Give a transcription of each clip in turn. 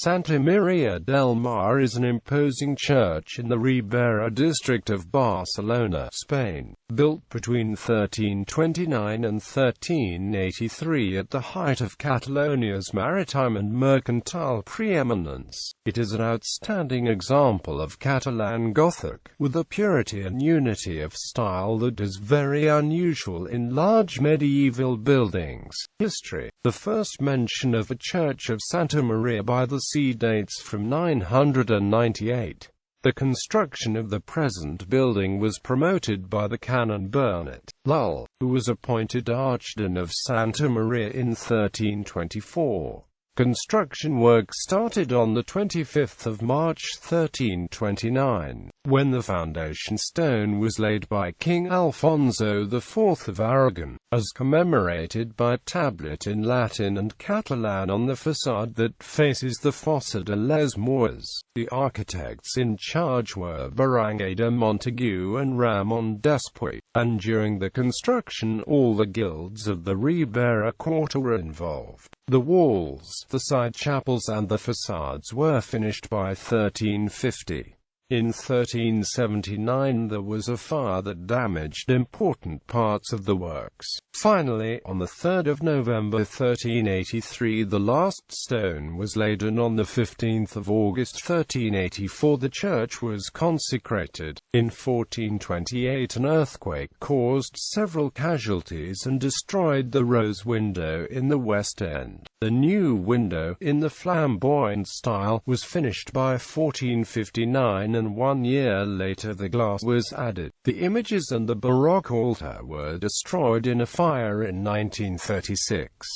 Santa Maria del Mar is an imposing church in the Ribera district of Barcelona, Spain. Built between 1329 and 1383 at the height of Catalonia's maritime and mercantile preeminence, it is an outstanding example of Catalan Gothic, with a purity and unity of style that is very unusual in large medieval buildings. History. The first mention of a church of Santa Maria by the sea dates from 998. The construction of the present building was promoted by the Canon Bernat Lull, who was appointed Archdeacon of Santa Maria in 1324. Construction work started on the 25th of March 1329, when the foundation stone was laid by King Alfonso IV of Aragon, as commemorated by a tablet in Latin and Catalan on the facade that faces the Fossa de les Moors. The architects in charge were Berenguer de Montagu and Ramon d'Espuy, and during the construction all the guilds of the Ribera quarter were involved. The walls, the side chapels and the facades were finished by 1350. In 1379 there was a fire that damaged important parts of the works. Finally, on the 3rd of November 1383 the last stone was laid, and on the 15th of August 1384 the church was consecrated. In 1428 an earthquake caused several casualties and destroyed the rose window in the west end. The new window, in the flamboyant style, was finished by 1459, and 1 year later the glass was added. The images and the Baroque altar were destroyed in a fire in 1936.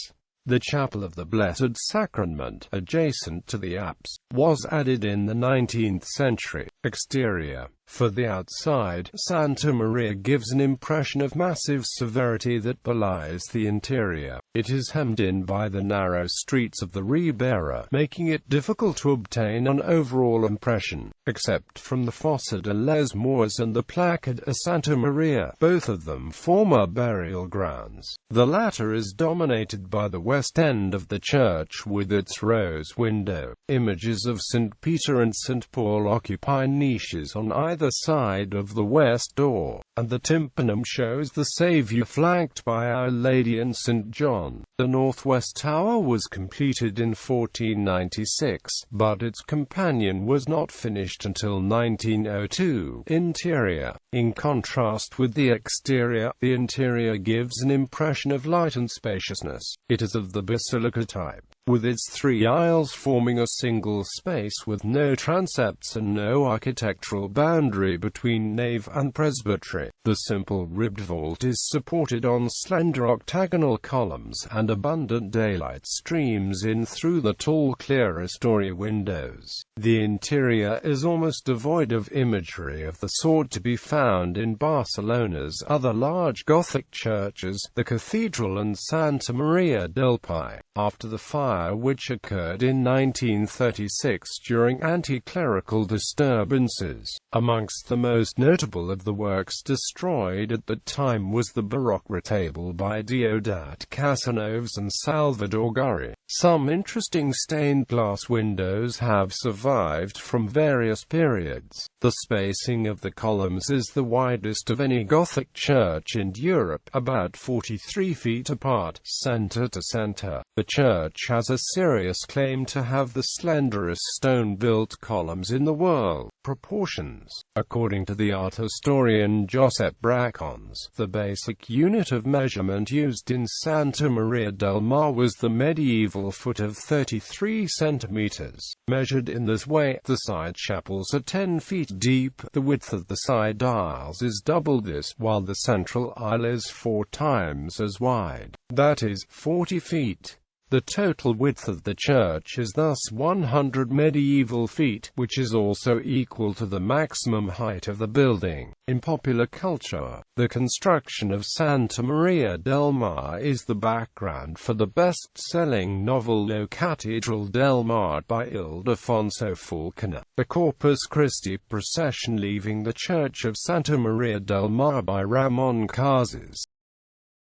The Chapel of the Blessed Sacrament, adjacent to the apse, was added in the 19th century. Exterior. For the outside, Santa Maria gives an impression of massive severity that belies the interior. It is hemmed in by the narrow streets of the Ribera, making it difficult to obtain an overall impression, except from the Fossa de les Moors and the Placa de Santa Maria, both of them former burial grounds. The latter is dominated by the west end of the church with its rose window. Images of St. Peter and St. Paul occupy niches on either side of the west door, and the tympanum shows the Saviour flanked by Our Lady and St. John. The northwest tower was completed in 1496, but its companion was not finished until 1902. Interior. In contrast with the exterior, the interior gives an impression of light and spaciousness. It is of the basilica type, with its 3 aisles forming a single space with no transepts and no architectural boundary between nave and presbytery. The simple ribbed vault is supported on slender octagonal columns, and abundant daylight streams in through the tall clerestory windows. The interior is almost devoid of imagery of the sort to be found in Barcelona's other large Gothic churches, the Cathedral and Santa Maria del Pi. After the fire which occurred in 1936 during anti-clerical disturbances, amongst the most notable of the works destroyed at that time was the Baroque retable by Deodat Casanovas and Salvador Gurri. Some interesting stained glass windows have survived from various periods. The spacing of the columns is the widest of any Gothic church in Europe, about 43 feet apart, center to center. The church has a serious claim to have the slenderest stone-built columns in the world. Proportions. According to the art historian Josep Bracons, the basic unit of measurement used in Santa Maria del Mar was the medieval foot of 33 centimeters. Measured in this way, the side chapels are 10 feet deep. The width of the side aisles is double this, while the central aisle is 4 times as wide. That is, 40 feet. The total width of the church is thus 100 medieval feet, which is also equal to the maximum height of the building. In popular culture, the construction of Santa Maria del Mar is the background for the best-selling novel La Catedral del Mar by Ildefonso Falconer. The Corpus Christi procession leaving the church of Santa Maria del Mar by Ramon Casas